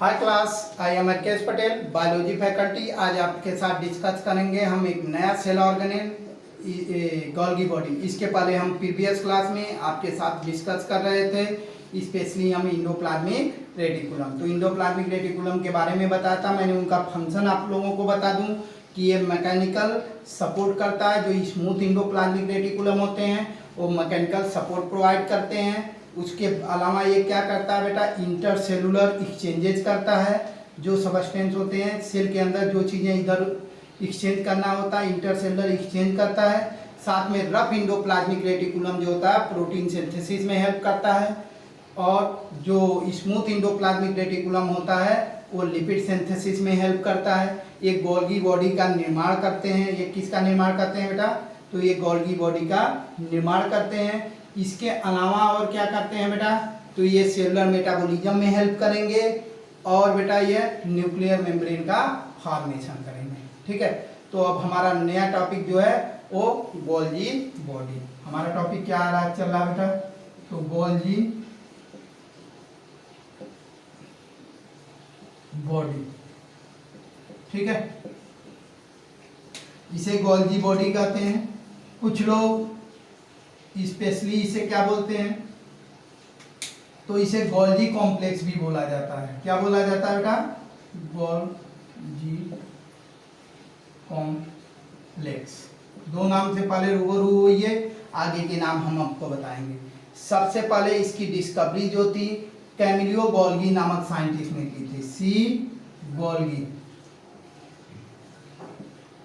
Hi class, I am KS Patel, biology faculty. आज आपके साथ डिस्कस करेंगे हम एक नया सेल ऑर्गेनेल गोल्गी बॉडी। इसके पहले हम प्रीवियस क्लास में आपके साथ डिस्कस कर रहे थे, स्पेशली हम इंडोप्लाज्मिक रेटिकुलम। तो इंडोप्लाज्मिक रेटिकुलम के बारे में बताया था मैंने। उनका फंक्शन आप लोगों को बता दूं कि ये मैकेनिकल सपोर्ट करता है। जो स्मूथ इंडोप्लाज्मिक रेटिकुलम होते हैं वो मैकेनिकल सपोर्ट प्रोवाइड करते हैं। उसके अलावा ये क्या करता है बेटा, इंटरसेलुलर एक्सचेंजेज करता है। जो सबस्टेंस होते हैं सेल के अंदर, जो चीज़ें इधर एक्सचेंज करना होता है इंटरसेलुलर एक्सचेंज करता है। साथ में रफ इंडोप्लाज्मिक रेटिकुलम जो होता है प्रोटीन सिंथेसिस में हेल्प करता है। और जो स्मूथ इंडोप्लाज्मिक रेटिकुलम होता है वो लिपिड सिंथेसिस में हेल्प करता है। ये गोल्गी बॉडी का निर्माण करते हैं। ये किसका निर्माण करते हैं बेटा, तो ये गोल्गी बॉडी का निर्माण करते हैं। इसके अलावा और क्या करते हैं बेटा, तो ये सेलुलर मेटाबॉलिज्म में हेल्प करेंगे और बेटा ये न्यूक्लियर मेम्ब्रेन का फॉर्मेशन करेंगे। ठीक है, तो अब हमारा नया टॉपिक जो है वो गोल्गी बॉडी। हमारा टॉपिक क्या आ रहा है, चल रहा बेटा, तो गोल्गी बॉडी। ठीक है, इसे गोल्गी बॉडी कहते हैं। कुछ लोग स्पेशली इसे क्या बोलते हैं, तो इसे गोल्गी कॉम्प्लेक्स भी बोला जाता है। क्या बोला जाता है बेटा, गोल्गी कॉम्प्लेक्स। दो नाम से पहले रूबरू हुई है, आगे के नाम हम आपको बताएंगे। सबसे पहले इसकी डिस्कवरी जो थी कैमिलियो गोल्गी नामक साइंटिस्ट ने की थी। सी गोल्गी,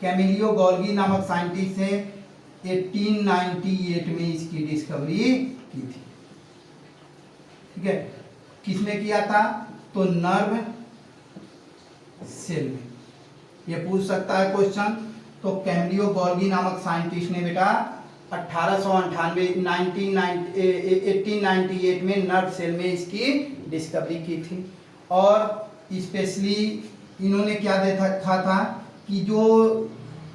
कैमिलियो गोल्गी नामक साइंटिस्ट ने 1898 में इसकी डिस्कवरी की थी। ठीक है, किसने किया था, तो नर्व सेल में। ये पूछ सकता है क्वेश्चन। तो कैमिलियो गोल्गी नामक साइंटिस्ट ने बेटा 1898 में नर्व सेल में इसकी डिस्कवरी की थी। और स्पेशली इन्होंने क्या देखा था कि जो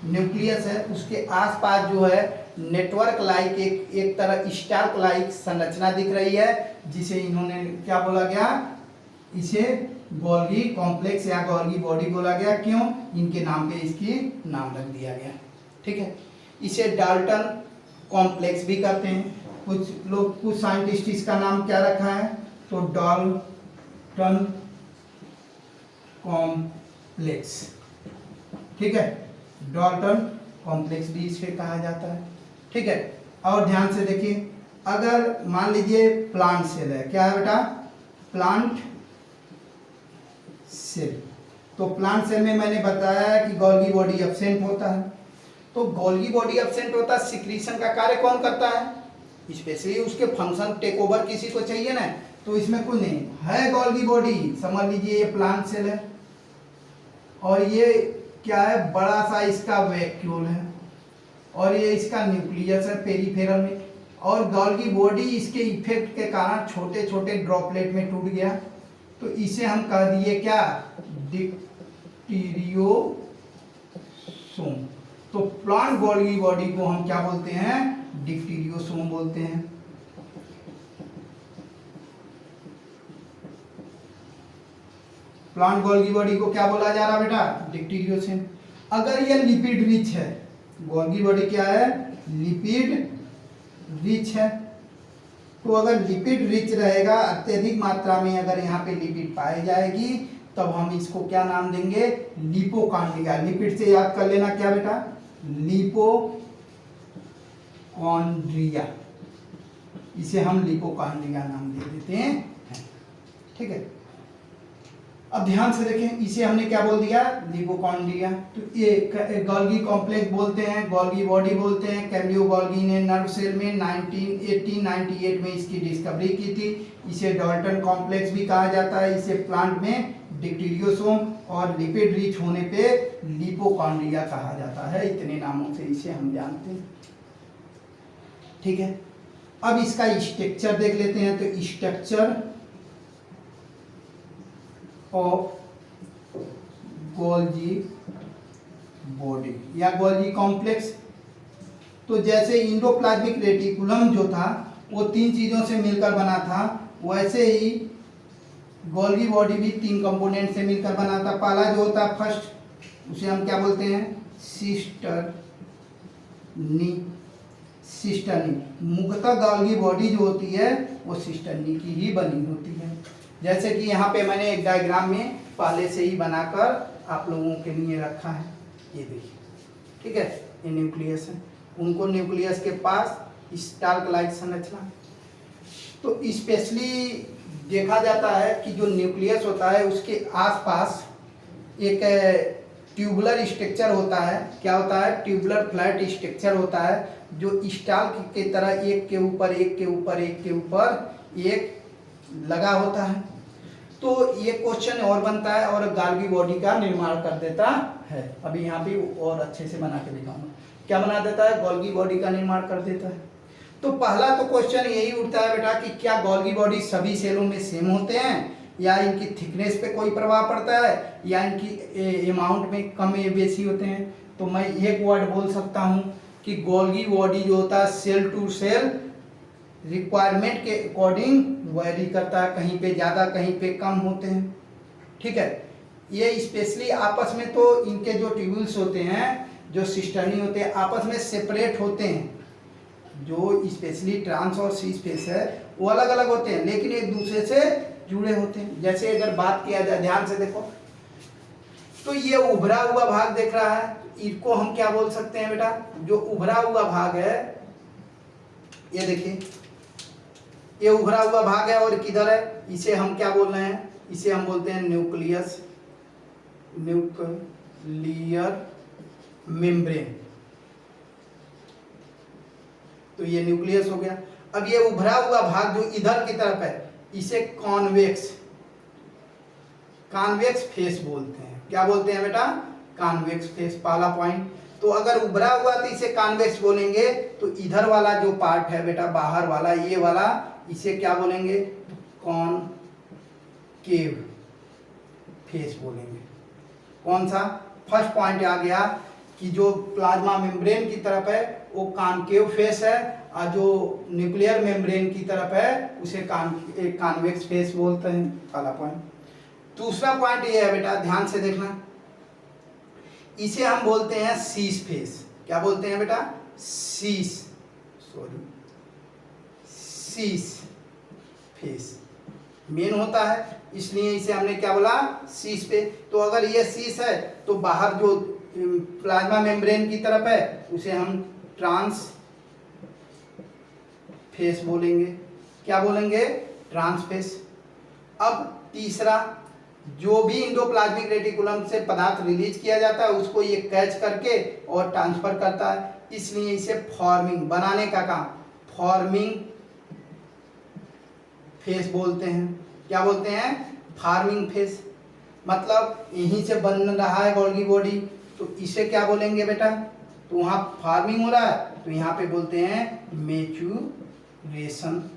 न्यूक्लियस है उसके आसपास जो है नेटवर्क लाइक एक तरह स्टार्क लाइक संरचना दिख रही है, जिसे इन्होंने क्या बोला गया, इसे गोल्गी कॉम्प्लेक्स या गोल्गी बॉडी बोला गया। क्यों, इनके नाम पे इसकी नाम रख दिया गया। ठीक है, इसे डाल्टन कॉम्प्लेक्स भी कहते हैं। कुछ लोग, कुछ साइंटिस्ट इसका नाम क्या रखा है, तो डाल्टन कॉम्प्लेक्स। ठीक है, डाल्टन कॉम्प्लेक्स भी इसे कहा जाता है। ठीक है, और ध्यान से देखिए, अगर मान लीजिए प्लांट सेल है, क्या है बेटा, प्लांट सेल। तो प्लांट सेल में मैंने बताया है कि गोल्गी बॉडी एब्सेंट होता है। तो गोल्गी बॉडी एब्सेंट होता है, सिक्रीशन का कार्य कौन करता है, स्पेशली उसके फंक्शन टेक ओवर किसी को चाहिए ना, तो इसमें कुछ नहीं है। गोल्गी बॉडी समझ लीजिए ये प्लांट सेल है और ये क्या है, बड़ा सा इसका वैक्यूल है और ये इसका न्यूक्लियस है पेरिफेरल में। और गोल्गी बॉडी इसके इफेक्ट के कारण छोटे छोटे ड्रॉपलेट में टूट गया, तो इसे हम कह दिए क्या, डिप्टीरियोसोम। तो प्लांट गोल्गी बॉडी को हम क्या बोलते हैं, डिप्टीरियोसोम बोलते हैं। प्लांट गोल्गी बॉडी को क्या बोला जा रहा बेटा, डिप्टीरियोसोम। अगर ये लिपिड रिच है, गोल्गी बॉडी क्या है, लिपिड रिच है, तो अगर लिपिड रिच रहेगा, अत्यधिक मात्रा में अगर यहाँ पे लिपिड पाई जाएगी, तब हम इसको क्या नाम देंगे, लिपोकॉन्ड्रिया। लिपिड से याद कर लेना क्या बेटा, लिपोकॉन्ड्रिया। इसे हम लिपोकॉन्ड्रिया नाम दे देते हैं। ठीक है, अब ध्यान से देखें, इसे हमने क्या बोल दिया, लिपोकॉन्ड्रिया। तो ये गोल्गी कॉम्प्लेक्स बोलते हैं, गोल्गी बॉडी बोलते हैं। कैमिलियो गोल्गी ने नर्व सेल में 1898 में इसकी डिस्कवरी की थी। इसे डाल्टन कॉम्प्लेक्स भी कहा जाता है। इसे प्लांट में डिप्टीरियोसोम और लिपिड रिच होने पे लिपोकॉन्ड्रिया कहा जाता है। इतने नामों से इसे हम जानते हैं। ठीक है, अब इसका स्ट्रक्चर देख लेते हैं। तो स्ट्रक्चर ऑफ गोल्गी बॉडी या गोल्गी कॉम्प्लेक्स। तो जैसे इंडोप्लाज्मिक रेटिकुलम जो था वो तीन चीजों से मिलकर बना था, वैसे ही गोल्गी बॉडी भी 3 कंपोनेंट से मिलकर बनाता है। पहला जो होता है फर्स्ट, उसे हम क्या बोलते हैं, सिस्टर्नी। मुख्यतः गोल्गी बॉडी जो होती है वो सिस्टर्नी की ही बनी होती है। जैसे कि यहाँ पे मैंने एक डायग्राम में पहले से ही बनाकर आप लोगों के लिए रखा है, ये देखिए, ठीक है, ये न्यूक्लियस है। उनको न्यूक्लियस के पास स्टार्क लाइक संरचना। तो स्पेशली देखा जाता है कि जो न्यूक्लियस होता है उसके आसपास एक ट्यूबुलर स्ट्रक्चर होता है। क्या होता है, ट्यूबुलर फ्लैट स्ट्रक्चर होता है जो स्टार्क की तरह एक के ऊपर एक के ऊपर एक के ऊपर एक लगा होता है। तो ये क्वेश्चन और बनता है और गोल्गी बॉडी का निर्माण कर देता है। अभी यहाँ पे और अच्छे से बना के दिखाऊंगा। क्या बना देता है, गोल्गी बॉडी का निर्माण कर देता है। तो पहला तो क्वेश्चन यही उठता है बेटा कि क्या गोल्गी बॉडी सभी सेलों में सेम होते हैं, या इनकी थिकनेस पे कोई प्रभाव पड़ता है, या इनकी अमाउंट में कम या बेसी होते हैं। तो मैं एक वर्ड बोल सकता हूँ कि गोल्गी बॉडी जो होता है सेल टू सेल रिक्वायरमेंट के अकॉर्डिंग वेरी करता है, कहीं पे ज़्यादा कहीं पे कम होते हैं, ठीक है। ये स्पेशली आपस में तो इनके जो ट्यूब्यूल्स होते हैं, जो सिस्टर्नी होते हैं, आपस में सेपरेट होते हैं। जो स्पेशली ट्रांस और सी स्पेस है वो अलग अलग होते हैं, लेकिन एक दूसरे से जुड़े होते हैं। जैसे अगर बात किया जाए, ध्यान से देखो, तो ये उभरा हुआ भाग देख रहा है, इसको हम क्या बोल सकते हैं बेटा, जो उभरा हुआ भाग है, ये देखिए, ये उभरा हुआ भाग है और किधर है, इसे हम क्या बोल रहे हैं, इसे हम बोलते हैं न्यूक्लियस, न्यूक्लियर मेम्ब्रेन। तो ये न्यूक्लियस हो गया। अब ये उभरा हुआ भाग जो इधर की तरफ है, इसे कॉन्वेक्स फेस बोलते हैं। क्या बोलते हैं बेटा, कॉन्वेक्स फेस, पहला पॉइंट। तो अगर उभरा हुआ तो इसे कॉन्वेक्स बोलेंगे, तो इधर वाला जो पार्ट है बेटा, बाहर वाला, ये वाला, इसे क्या बोलेंगे, कॉनकेव फेस बोलेंगे। कौन सा, फर्स्ट पॉइंट आ गया कि जो प्लाज्मा मेम्ब्रेन की तरफ है वो कॉनकेव फेस है, और जो न्यूक्लियर मेम्ब्रेन की तरफ है उसे कॉन्वेक्स फेस बोलते हैं, पहला पॉइंट। दूसरा पॉइंट ये है बेटा, ध्यान से देखना, इसे हम बोलते हैं सीस फेस। क्या बोलते हैं बेटा, सीस फेस मेन होता है, इसलिए इसे हमने क्या बोला, सीस पे। तो अगर ये सीस है तो बाहर जो प्लाज्मा मेम्ब्रेन की तरफ है उसे हम ट्रांस फेस बोलेंगे। क्या बोलेंगे, ट्रांस फेस। अब तीसरा, जो भी इंडोप्लाज्मिक रेटिकुलम से पदार्थ रिलीज किया जाता है उसको ये कैच करके और ट्रांसफर करता है, इसलिए इसे फॉर्मिंग, बनाने का काम, फॉर्मिंग फेस बोलते हैं। क्या बोलते हैं, फार्मिंग फेस। मतलब यहीं से बन रहा है गोल्गी बॉडी, तो इसे क्या बोलेंगे बेटा, तो वहाँ फार्मिंग हो रहा है तो यहाँ पे बोलते हैं मैच्यूरेशन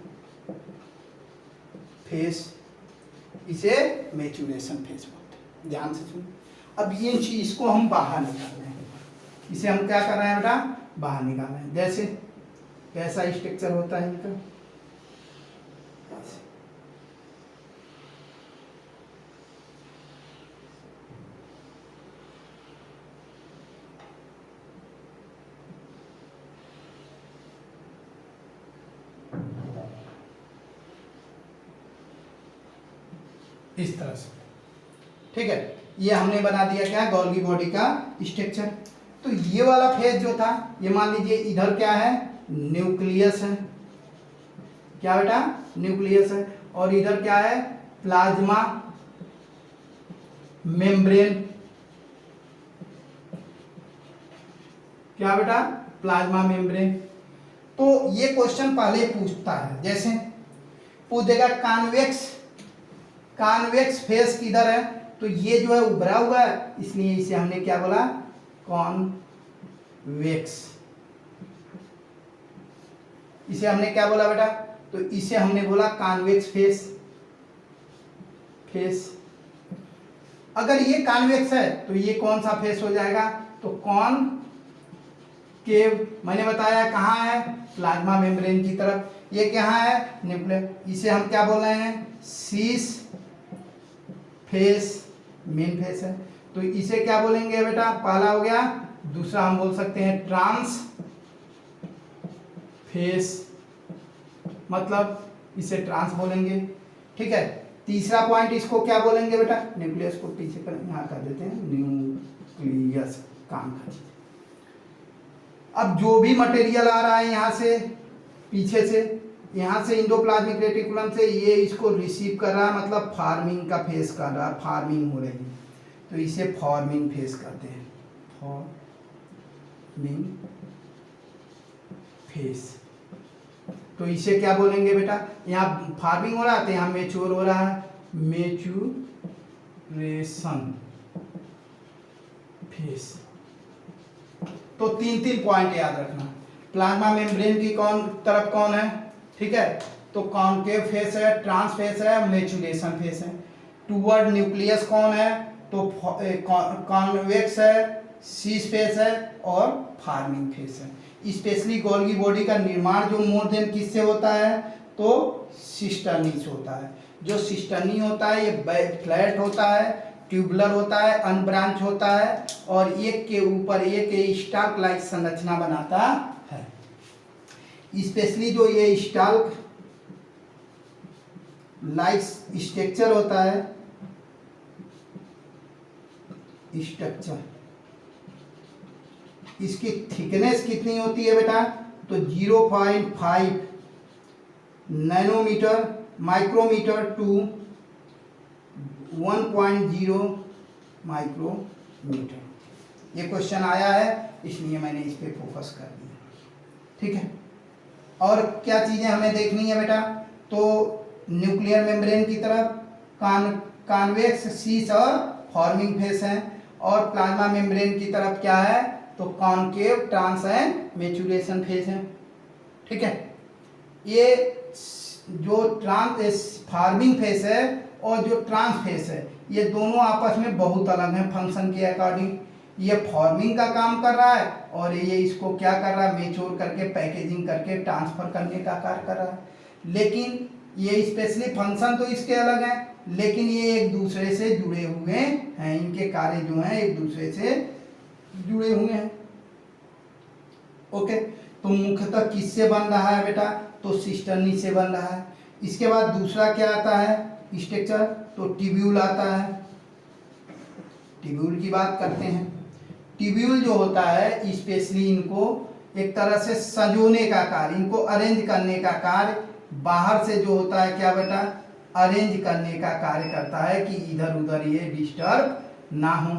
फेस, इसे मैच्यूरेशन फेस बोलते हैं। ध्यान से सुनो। अब ये चीज को हम बाहर निकाल रहे हैं, इसे हम क्या कर रहे हैं बेटा, बाहर निकाल रहे हैं। जैसे कैसा स्ट्रक्चर होता है इनका, इस तरह से, ठीक है। ये हमने बना दिया क्या, गोल्गी बॉडी का स्ट्रक्चर। तो ये वाला फेज जो था, ये मान लीजिए इधर क्या है, न्यूक्लियस है। क्या बेटा, न्यूक्लियस है। और इधर क्या है, प्लाज्मा मेम्ब्रेन। क्या बेटा, प्लाज्मा मेम्ब्रेन। तो ये क्वेश्चन पहले पूछता है, जैसे पूछ देगा कॉन्वेक्स फेस किधर है, तो ये जो है उभरा हुआ है, इसलिए इसे हमने क्या बोला, कॉन्वेक्स। इसे हमने क्या बोला बेटा, तो इसे हमने बोला कॉन्वेक्स फेस। अगर ये कॉन्वेक्स है तो ये कौन सा फेस हो जाएगा, तो कॉनकेव। मैंने बताया कहाँ है, प्लाज्मा मेम्ब्रेन की तरफ। ये कहाँ है, न्यूक्लियर। इसे हम क्या बोल रहे हैं, सीस फेस, मेन फेस है, तो इसे क्या बोलेंगे बेटा, पहला हो गया। दूसरा हम बोल सकते हैं ट्रांस फेस, मतलब इसे ट्रांस बोलेंगे, ठीक है। तीसरा पॉइंट इसको क्या बोलेंगे बेटा, न्यूक्लियस को पीछे कर यहाँ कर देते हैं, न्यूक्लियस काम का। अब जो भी मटेरियल आ रहा है यहाँ से, पीछे से, यहाँ से इंडोप्लाज्मिक रेटिकुलम से, ये इसको रिसीव कर रहा है, मतलब फार्मिंग का फेस कर रहा है, फार्मिंग हो रही है, तो इसे फॉर्मिंग फेस कहते हैं, फॉर्मिंग फेस। तो इसे क्या बोलेंगे बेटा, यहाँ फार्मिंग हो रहा है तो यहाँ मेच्योर हो रहा है, मेच्योरेशन फेस। तो तीन पॉइंट याद रखना। प्लाज्मा मेम्ब्रेन की तरफ कौन है, ठीक है, तो कॉनकेव फेस है, ट्रांस फेस है, मेच्योरेशन फेस है। टूवर्ड न्यूक्लियस कौन है, तो कॉन्वेक्स है, सीस फेस है और फार्मिंग फेस है। स्पेशली गोल्गी बॉडी का निर्माण जो मोर देन किससे होता है, तो सिस्टर्नी से होता है। जो सिस्टर्नी होता है ये फ्लैट होता है, ट्यूबुलर होता है, अनब्रांच होता है और एक के ऊपर एक स्टाल्क लाइक संरचना बनाता है। स्पेशली जो ये स्टाल्क लाइक स्ट्रक्चर होता है, स्ट्रक्चर, इसकी थिकनेस कितनी होती है बेटा, तो 0.5 नैनोमीटर माइक्रोमीटर टू 1.0 माइक्रोमीटर। ये क्वेश्चन आया है इसलिए मैंने इस पे फोकस कर दिया, ठीक है। और क्या चीजें हमें देखनी है बेटा, तो न्यूक्लियर मेम्ब्रेन की तरफ कॉन्वेक्स, सीस और फॉर्मिंग फेस है, और प्लाज्मा मेम्ब्रेन की तरफ क्या है, तो concave, trans and maturation face है, ठीक है। ये जो फार्मिंग फेस है और जो ट्रांस फेस है, ये दोनों आपस में बहुत अलग हैं फंक्शन के अकॉर्डिंग। ये फॉर्मिंग का काम कर रहा है और ये इसको क्या कर रहा है, मेच्योर करके पैकेजिंग करके ट्रांसफर करने का कार्य कर रहा है। लेकिन ये स्पेशली फंक्शन तो इसके अलग हैं, लेकिन ये एक दूसरे से जुड़े हुए हैं, इनके कार्य जो हैं एक दूसरे से जुड़े हुए हैं, ओके। तो मुख्यतः किससे बन रहा है बेटा, तो सिस्टर्नी से बन रहा है। इसके बाद दूसरा क्या आता है स्ट्रक्चर, तो ट्यूब्यूल आता है। ट्यूब्यूल की बात करते हैं। ट्यूब्यूल जो होता है स्पेशली इनको एक तरह से सजोने का कार्य, इनको अरेंज करने का कार्य, बाहर से जो होता है क्या बेटा, अरेंज करने का कार्य करता है कि इधर उधर ये डिस्टर्ब ना हो।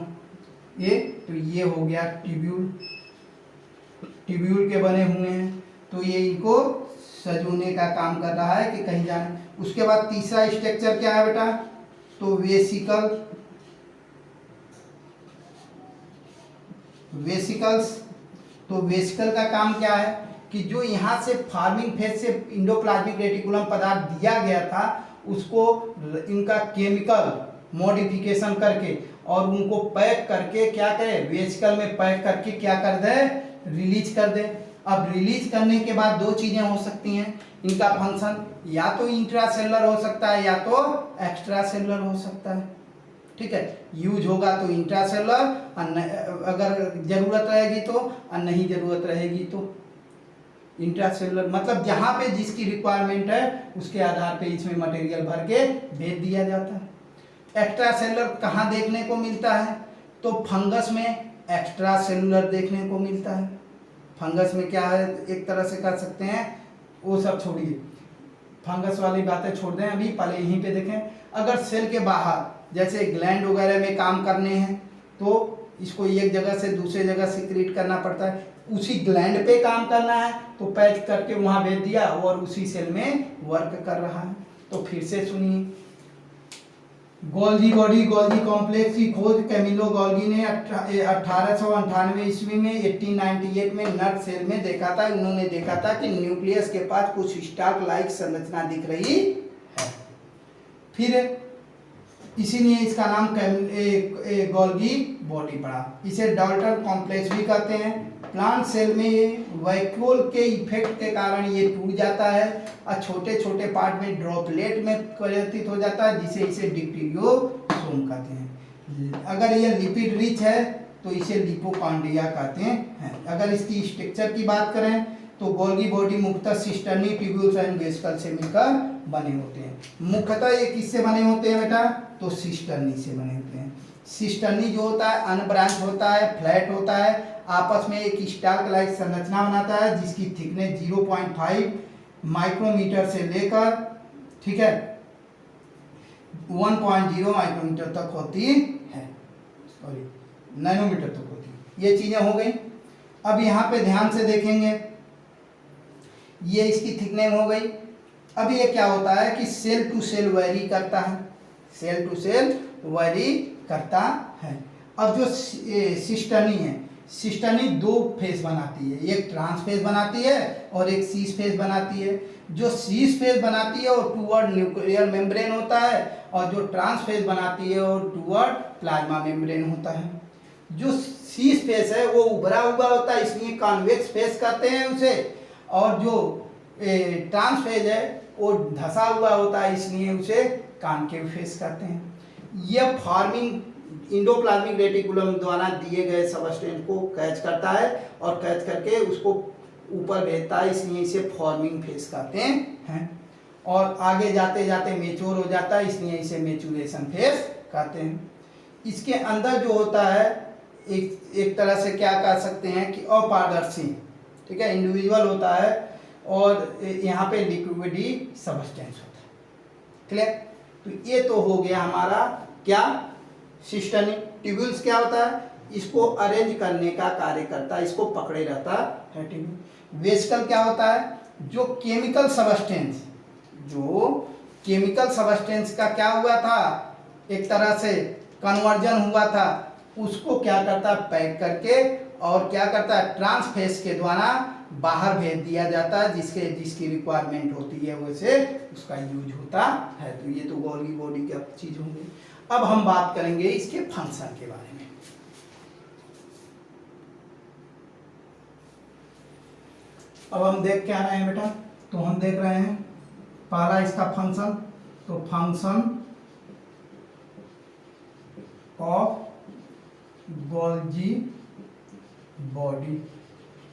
ये तो ये हो गया ट्यूब्यूल, ट्यूब्यूल के बने हुए हैं, तो ये इनको सजोने का काम कर रहा है कि कहीं जाने। उसके बाद तीसरा स्ट्रक्चर क्या है बेटा, तो वेसिकल, वेसिकल्स। तो वेसिकल का काम क्या है कि जो यहाँ से फार्मिंग फेज से इंडोप्लाज्मिक रेटिकुलम पदार्थ दिया गया था, उसको इनका केमिकल मॉडिफिकेशन करके और उनको पैक करके क्या करे, वेसिकल में पैक करके क्या कर दे, रिलीज कर दे। अब रिलीज करने के बाद दो चीजें हो सकती हैं इनका फंक्शन, या तो इंट्रासेलुलर हो सकता है या तो एक्स्ट्रा सेलुलर हो सकता है, ठीक है। यूज होगा तो इंट्रासेलुलर, अगर जरूरत रहेगी तो, और नहीं जरूरत रहेगी तो इंट्रासेलुलर। मतलब जहाँ पे जिसकी रिक्वायरमेंट है उसके आधार पे इसमें मटेरियल भर के भेज दिया जाता है। एक्स्ट्रा सेलुलर कहाँ देखने को मिलता है, तो फंगस में एक्स्ट्रा सेलुलर देखने को मिलता है। फंगस में क्या है, एक तरह से कर सकते हैं, वो सब छोड़िए, फंगस वाली बातें छोड़ दें, अभी पहले यहीं पे देखें। अगर सेल के बाहर जैसे ग्लैंड वगैरह में काम करने हैं तो इसको एक जगह से दूसरे जगह सिक्रीट करना पड़ता है, उसी ग्लैंड पे काम करना है तो पैच करके वहां भेज दिया और उसी सेल में वर्क कर रहा है। तो फिर से सुनिए, गोल्गी बॉडी, गोल्गी कॉम्प्लेक्स की खोज कैमिलो गोल्गी ने 1898 ईस्वी में 1898 में नट सेल में देखा था। उन्होंने देखा था कि न्यूक्लियस के पास कुछ स्टार्क लाइक संरचना दिख रही है, फिर इसीलिए इसका नाम गोल्गी बॉडी पड़ा। इसे डाल्टन कॉम्प्लेक्स भी कहते हैं। प्लांट सेल में वैक्यूल के इफेक्ट के कारण ये टूट जाता है और छोटे छोटे पार्ट में ड्रॉपलेट में परिवर्तित हो जाता है, जिसे इसे डिक्टीरियो लाइसोसोम कहते हैं। अगर ये लिपिड रिच है तो इसे लिपोकॉन्ड्रिया कहते हैं। अगर इसकी स्ट्रक्चर की बात करें तो गोल्गी बॉडी मुख्यतः सिस्टर्नी, ट्यूब्यूल्स एंड वेसिकल से मिलकर बने होते हैं। मुख्यतः ये किससे बने होते हैं बेटा? तो सिस्टर्नी से बने होते हैं। सिस्टर्नी जो होता है अनब्रांच होता है, फ्लैट होता है, आपस में एक स्टार्क लाइक संरचना बनाता है जिसकी थिकनेस 0.5 माइक्रोमीटर से लेकर, ठीक है, 1.0 माइक्रोमीटर तक होती है, सॉरी नैनोमीटर तक होती है। ये चीजें हो गई। अब यहाँ पे ध्यान से देखेंगे, ये इसकी थिकनेस हो गई। अब ये क्या होता है कि सेल टू सेल वेरी करता है, सेल टू सेल वेरी करता है। अब जो सिस्टर्नी है, सिस्टर्नी दो फेस बनाती है, एक ट्रांस फेस बनाती है और एक सीस फेस बनाती है। जो सीस फेस बनाती है वो टूवर्ड न्यूक्लियर मेम्ब्रेन होता है और जो ट्रांस फेस बनाती है वो टूवर्ड प्लाज्मा मेम्ब्रेन होता है। जो सीस फेस है वो उभरा हुआ होता है, इसलिए कॉन्वेक्स फेस कहते हैं उसे, और जो ट्रांस फेस है वो धसा हुआ होता है, इसलिए उसे कॉनकेव फेस कहते हैं। यह फॉर्मिंग इंडोप्लाज्मिक रेटिकुलम द्वारा दिए गए सबस्टेंस को कैच करता है और कैच करके उसको ऊपर भेजता है, इसलिए इसे फॉर्मिंग फेस कहते हैं। और आगे जाते जाते मेच्योर हो जाता है, इसलिए इसे मेचुरेशन फेस कहते हैं। इसके अंदर जो होता है एक तरह से क्या कह सकते हैं कि अपारदर्शी, ठीक है, इंडिविजुअल होता है और यहाँ पे लिक्विडी सबस्टेंस होता है। क्लियर? तो ये तो हो गया हमारा क्या, सिस्टर्नी। ट्यूब्यूल्स क्या होता है? इसको अरेंज करने का कार्य करता है, इसको पकड़े रहता है ट्यूब्यूल। वेसिकल क्या होता है? जो केमिकल सबस्टेंस, जो केमिकल सबस्टेंस का क्या हुआ था, एक तरह से कन्वर्जन हुआ था, उसको क्या करता है, पैक करके और क्या करता है, ट्रांसफेस के द्वारा बाहर भेज दिया जाता है, जिसकी रिक्वायरमेंट होती है वैसे उसका यूज होता है। तो ये तो गोल्गी बॉडी की चीज होंगी। अब हम बात करेंगे इसके फंक्शन के बारे में। अब हम देख क्या रहे हैं बेटा? तो हम देख रहे हैं पहला इसका फंक्शन, तो function of Golgi body,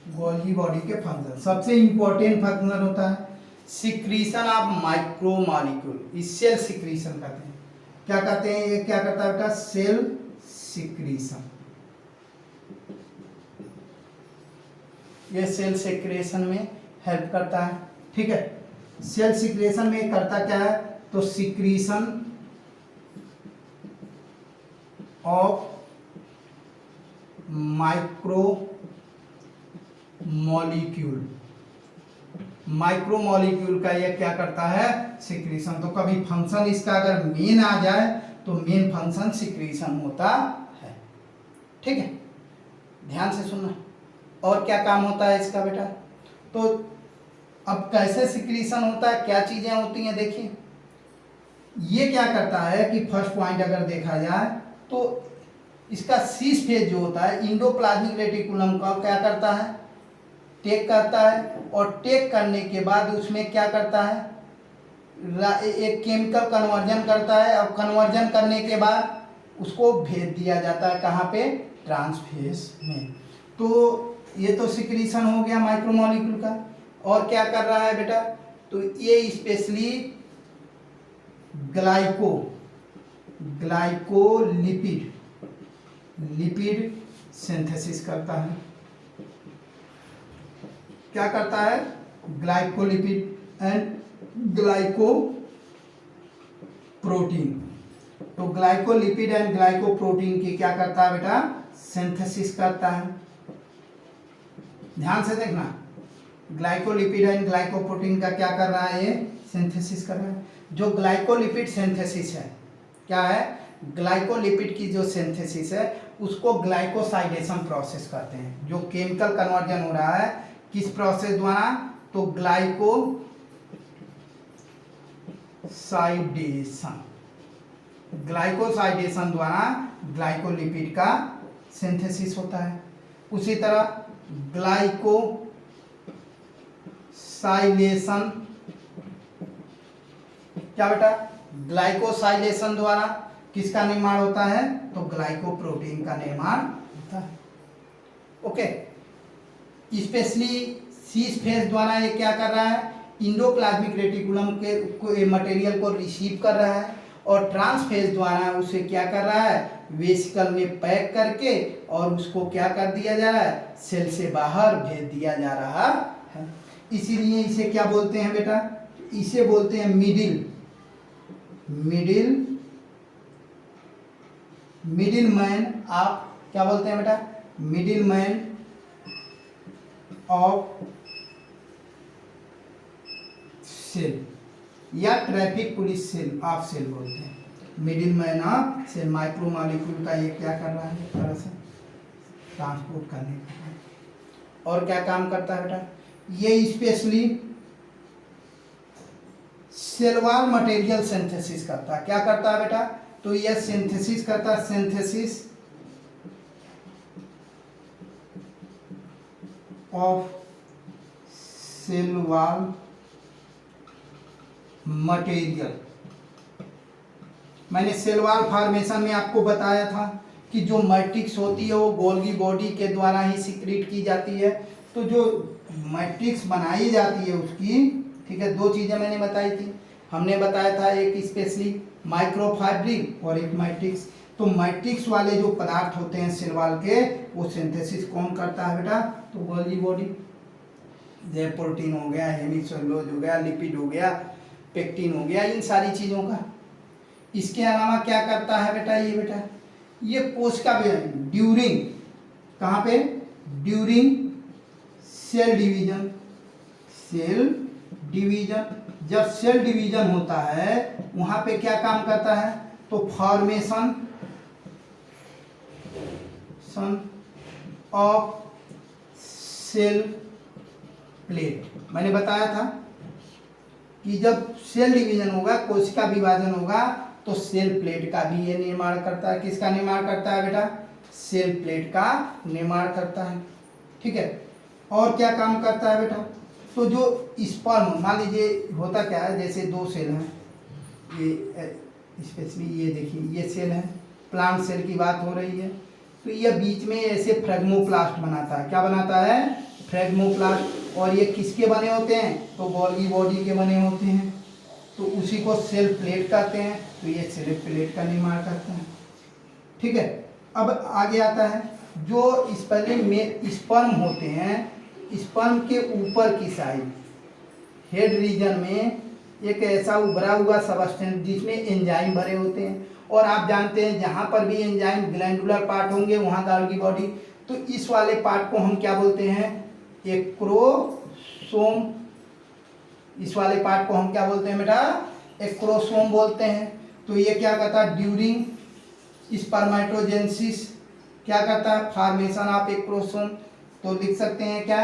Golgi body के फंक्शन, सबसे इंपॉर्टेंट फंक्शन होता है सिक्रीशन ऑफ माइक्रोमॉलिक्यूल। इस सेल सिक्रीशन कहते हैं। क्या कहते हैं? ये क्या करता है बेटा? Cell secretion. ये सेल सिक्रेशन में हेल्प करता है, ठीक है। सेल सिक्रेशन में करता क्या है? तो सिक्रीशन ऑफ माइक्रो मॉलिक्यूल, माइक्रोमॉलिक्यूल का ये क्या करता है? सिक्रीशन। तो कभी फंक्शन इसका अगर मेन आ जाए तो मेन फंक्शन सिक्रीशन होता है, ठीक है, ध्यान से सुनना। और क्या काम होता है इसका बेटा? तो अब कैसे सिक्रीशन होता है, क्या चीजें होती हैं, देखिए। ये क्या करता है कि फर्स्ट पॉइंट अगर देखा जाए तो इसका सीस फेज जो होता है इंडोप्लाज्मिक रेटिकुलम का क्या करता है? टेक करता है, और टेक करने के बाद उसमें क्या करता है? एक केमिकल कन्वर्जन करता है, और कन्वर्जन करने के बाद उसको भेज दिया जाता है कहाँ पे? ट्रांसफेस में। तो ये तो सिक्रीशन हो गया माइक्रोमॉलिक्यूल का। और क्या कर रहा है बेटा? तो ये स्पेशली लिपिड सिंथेसिस करता है। क्या करता है? Glycolipid and glycoprotein. तो ग्लाइकोलिपिड एंड ग्लाइकोप्रोटीन की क्या करता है बेटा? सिंथेसिस करता है। ध्यान से देखना, ग्लाइकोलिपिड एंड ग्लाइकोप्रोटीन का क्या कर रहा है? ये सिंथेसिस कर रहा है। जो ग्लाइकोलिपिड सिंथेसिस है, क्या है? ग्लाइकोलिपिड की जो सिंथेसिस है उसको ग्लाइकोसाइडेशन प्रोसेस कहते हैं। जो केमिकल कन्वर्जन हो रहा है किस प्रोसेस द्वारा? तो ग्लाइकोसाइडेशन द्वारा ग्लाइकोलिपिड का सिंथेसिस होता है। उसी तरह ग्लाइकोसाइलेशन क्या बेटा? ग्लाइकोसाइलेशन द्वारा किसका निर्माण होता है? तो ग्लाइकोप्रोटीन का निर्माण होता है। ओके, स्पेशली सीस फेस द्वारा ये क्या कर रहा है? इंडोप्लाज्मिक रेटिकुलम के मटेरियल को रिसीव कर रहा है, और ट्रांसफेज द्वारा उसे क्या कर रहा है? वेसिकल में पैक करके और उसको क्या कर दिया जा रहा है? सेल से बाहर भेज दिया जा रहा है। इसीलिए इसे क्या बोलते हैं बेटा? इसे बोलते हैं मिडिल मैन। आप क्या बोलते हैं बेटा? मिडिल मैन ऑफ सेल, या traffic police cell of cell बोलते हैं। Middle man of cell, micromolecule का ये क्या कर रहा है? एक तरह से ट्रांसपोर्ट करने का। और क्या काम करता है बेटा? ये specially cell wall material synthesis करता है। क्या करता है बेटा? तो यह सिंथेसिस करता है, synthesis of cell wall material. मैंने सेल वॉल फॉर्मेशन में आपको बताया था कि जो मैट्रिक्स होती है वो गोल्गी बॉडी के द्वारा ही सिक्रीट की जाती है। तो जो मैट्रिक्स बनाई जाती है उसकी, ठीक है, दो चीज़ें मैंने बताई थी। हमने बताया था एक स्पेशली माइक्रोफाइब्रिल और एक मैट्रिक्स। तो मैट्रिक्स वाले जो पदार्थ होते हैं सेल वॉल के, वो सिंथेसिस कौन करता है बेटा? तो गोल्गी बॉडी। जैसे प्रोटीन हो गया, हेमिसेलुलोज हो गया, लिपिड हो गया, पेक्टिन हो गया, इन सारी चीज़ों का। इसके अलावा क्या करता है बेटा? ये कोशिका ड्यूरिंग, कहाँ पे? During cell division. जब सेल डिवीजन होता है वहां पे क्या काम करता है? तो फॉर्मेशन ऑफ सेल प्लेट। मैंने बताया था कि जब सेल डिवीजन होगा, कोशिका विभाजन होगा, तो सेल प्लेट का भी ये निर्माण करता है। किसका निर्माण करता है बेटा? सेल प्लेट का निर्माण करता है। ठीक है, और क्या काम करता है बेटा? तो जो स्पर्म, मान लीजिए होता क्या है, जैसे दो सेल हैं, ये स्पेशली ये देखिए, ये सेल है, प्लांट सेल की बात हो रही है, तो ये बीच में ऐसे फ्रेगमोप्लास्ट बनाता है। क्या बनाता है? फ्रेगमोप्लास्ट। और ये किसके बने होते हैं? तो गोल्गी बॉडी के बने होते हैं, तो उसी को सेल प्लेट कहते हैं। तो ये सेल प्लेट का निर्माण करते हैं। ठीक है, अब आगे आता है जो स्पेलिंग में स्पर्म होते हैं, स्पर्म के ऊपर की साइड हेड रीजन में एक ऐसा उभरा हुआ सबस्टेंस जिसमें एंजाइम भरे होते हैं। और आप जानते हैं जहाँ पर भी एंजाइम ग्लैंडुलर पार्ट होंगे वहाँ गोल्गी बॉडी। तो इस वाले पार्ट को हम क्या बोलते हैं? एक्रोसोम। इस वाले पार्ट को हम क्या बोलते हैं बेटा? एक्रोसोम बोलते हैं। तो ये क्या करता है? ड्यूरिंग स्पर्मेटोजेनेसिस क्या करता है? Formation of acrosome. तो लिख सकते हैं क्या?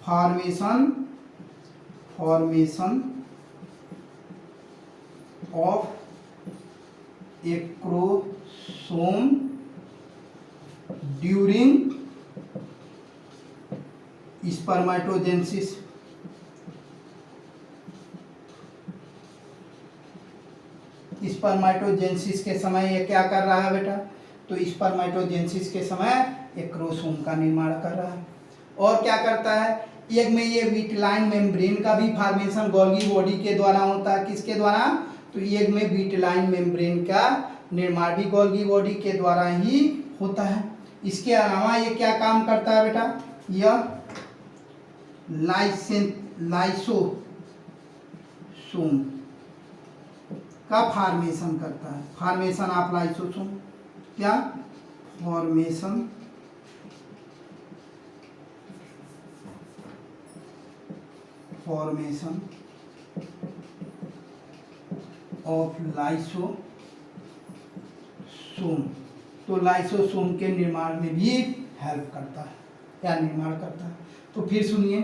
Formation of acrosome during spermatogenesis. Spermatogenesis के समय ये क्या कर रहा है बेटा? तो स्पर्मेटोजेनेसिस के समय एक्रोसोम का निर्माण कर रहा है। और क्या करता है? एक में ये विटिलाइन मेम्ब्रेन का भी फॉर्मेशन गोल्गी बॉडी के द्वारा होता है। किसके द्वारा? तो एक में विटिलाइन मेम्ब्रेन का निर्माण भी गोल्गी बॉडी के द्वारा ही होता है। इसके अलावा ये क्या काम करता है बेटा? यह लाइसोसोम का फॉर्मेशन करता है। Formation of lysosome. क्या? Formation of lysosome. तो लाइसोसोम के निर्माण में भी हेल्प करता है, क्या निर्माण करता है। तो फिर सुनिए,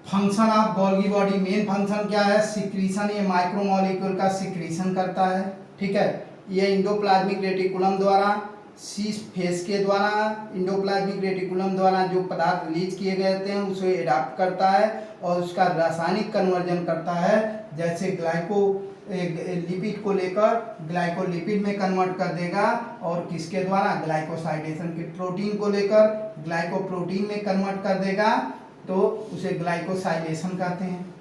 function of Golgi body, main function क्या है? सिक्रीशन। ये माइक्रोमोलिक्यूल का सिक्रीशन करता है। ठीक है, ये इंडोप्लाज्मिक रेटिकुलम द्वारा, सीस फेस के द्वारा, इंडोप्लाज्मिक रेटिकुलम द्वारा जो पदार्थ रिलीज किए गए थे उसे एडाप्ट करता है और उसका रासायनिक कन्वर्जन करता है। जैसे लिपिड को लेकर ग्लाइकोलिपिड में कन्वर्ट कर देगा, और किसके द्वारा, ग्लाइकोसाइडेशन के प्रोटीन को लेकर ग्लाइकोप्रोटीन में कन्वर्ट कर देगा, तो उसे ग्लाइकोसाइलेशन कहते हैं।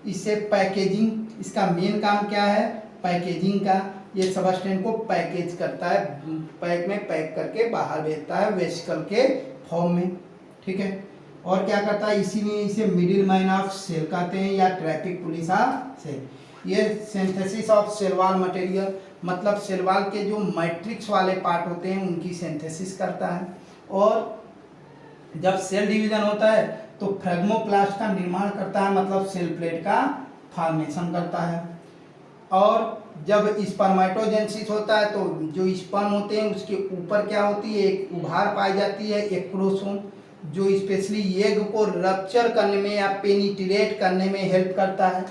इससे पैकेजिंग, इसका मेन काम क्या है, पैकेजिंग का। ये सबस्टेंस को पैकेज करता है, पैक में पैक करके बाहर भेजता है वेसिकल के फॉर्म में, ठीक है। और क्या करता है, इसीलिए इसे मिडिल मैन ऑफ सेल कहते हैं या ट्रैफिक पुलिस ऑफ सेल। ये synthesis of cell wall material, मतलब सेल वॉल के जो मैट्रिक्स वाले पार्ट होते हैं उनकी सिंथेसिस करता है। और जब सेल डिवीजन होता है तो फ्रेगमोप्लास्ट का निर्माण करता है, मतलब सेल प्लेट का फॉर्मेशन करता है। और जब स्पर्मेटोजेनेसिस होता है तो जो स्पर्म होते हैं उसके ऊपर क्या होती है, एक उभार पाई जाती है, एक क्रोमोसोम, जो स्पेशली एग को रप्चर करने में या पेनिट्रेट करने में हेल्प करता है,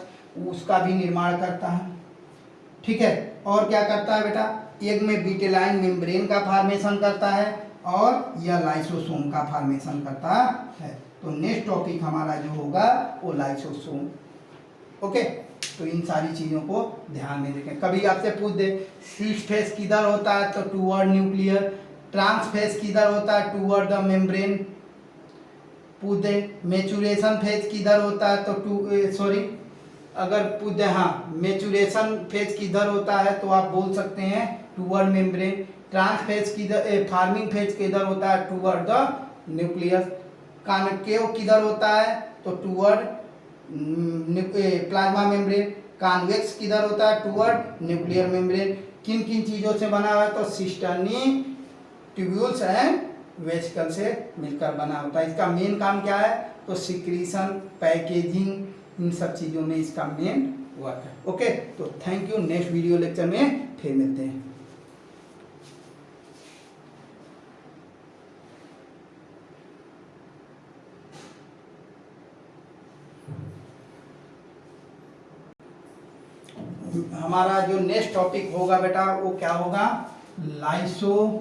उसका भी निर्माण करता है, ठीक है। और क्या करता है बेटा, एग में विटेलाइन मेम्ब्रेन का फॉर्मेशन करता है, और यह लाइसोसोम का फॉर्मेशन करता है। तो नेक्स्ट टॉपिक हमारा जो होगा वो लाइसोसोम, ओके। तो इन सारी चीज़ों को ध्यान में रखें। कभी आपसे पूछ दे सिस फेस किधर होता है, तो टूवर्ड न्यूक्लियर। ट्रांस फेस किधर होता है, टूवर्ड द मेम्ब्रेन। पूछ दे मैच्योरेशन फेज किधर होता है, तो अगर पूछ दे हाँ मैच्योरेशन फेज किधर होता है, तो आप बोल सकते हैं टूवर्ड मेम्ब्रेन। ट्रांस फेज किधर, फार्मिंग फेज किधर होता है, टूवर्ड द न्यूक्लियस। कॉन्केव किधर होता है, तो टूवर्ड प्लाज्मा मेम्ब्रेन। कॉन्वेक्स किधर होता है, टूवर्ड न्यूक्लियर मेम्ब्रेन। किन किन चीज़ों से बना हुआ है, तो सिस्टर्नी, ट्यूब्यूल्स एंड वेसिकल से मिलकर बना होता है। इसका मेन काम क्या है, तो सिक्रीशन, पैकेजिंग, इन सब चीज़ों में इसका मेन वर्क है, ओके। तो thank you, next video lecture में फिर मिलते हैं। हमारा जो नेक्स्ट टॉपिक होगा बेटा वो क्या होगा, लाइसोसोम।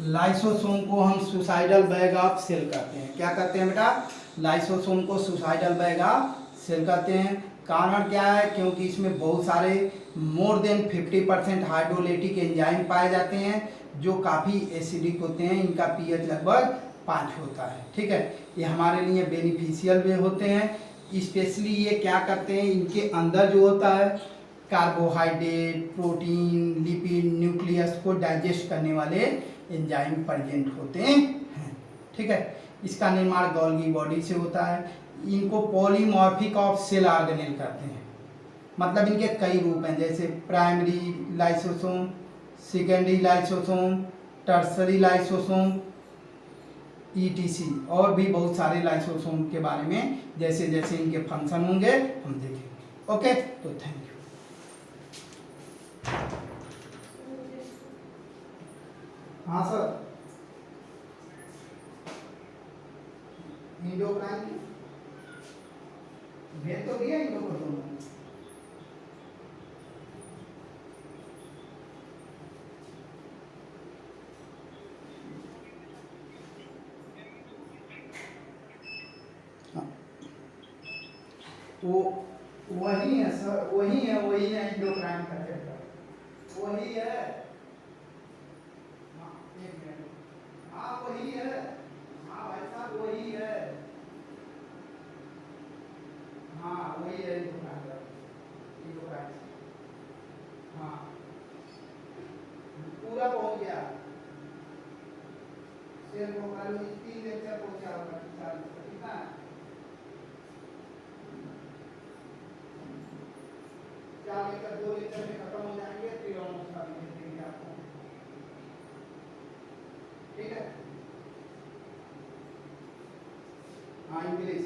लाइसोसोम को हम सुसाइडल बैग ऑफ सेल कहते हैं। क्या कहते हैं बेटा, लाइसोसोम को सुसाइडल बैग ऑफ सेल कहते हैं। कारण क्या है, क्योंकि इसमें बहुत सारे मोर देन 50% हाइड्रोलाइटिक एंजाइम पाए जाते हैं जो काफ़ी एसिडिक होते हैं। इनका पीएच लगभग 5 होता है, ठीक है। ये हमारे लिए बेनिफिशियल भी होते हैं। स्पेशली ये क्या करते हैं, इनके अंदर जो होता है कार्बोहाइड्रेट, प्रोटीन, लिपिड, न्यूक्लियस को डाइजेस्ट करने वाले एंजाइम प्रेजेंट होते हैं, ठीक है। इसका निर्माण गोल्गी बॉडी से होता है। इनको पॉलीमॉर्फिक ऑफ सेल ऑर्गेनेल करते हैं, मतलब इनके कई रूप हैं, जैसे primary lysosome, secondary lysosome, tertiary lysosome, ETC। और भी बहुत सारे लाइसोसोम के बारे में जैसे जैसे इनके फंक्शन होंगे हम देखेंगे, ओके। तो थैंक यू। हाँ सर, इंडोक्राइन भेज तो दिया इन लोगों को तुमने। वो वही है सर, वही है इंडोक्राइन का चैप्टर वही है। हाँ एक मिनट, हाँ वही है, हाँ भाई साहब वही है, हाँ वही है इंडोक्राइन, हाँ पूरा पहुंच गया। सेल को 3 लेक्चर पहुंचा होगा, कितना है 4 लेक्चर, 2 लेक्चर में खत्म हो जाएंगे, फिर हम उसका देंगे आपको, ठीक है। हाँ इंग्लिश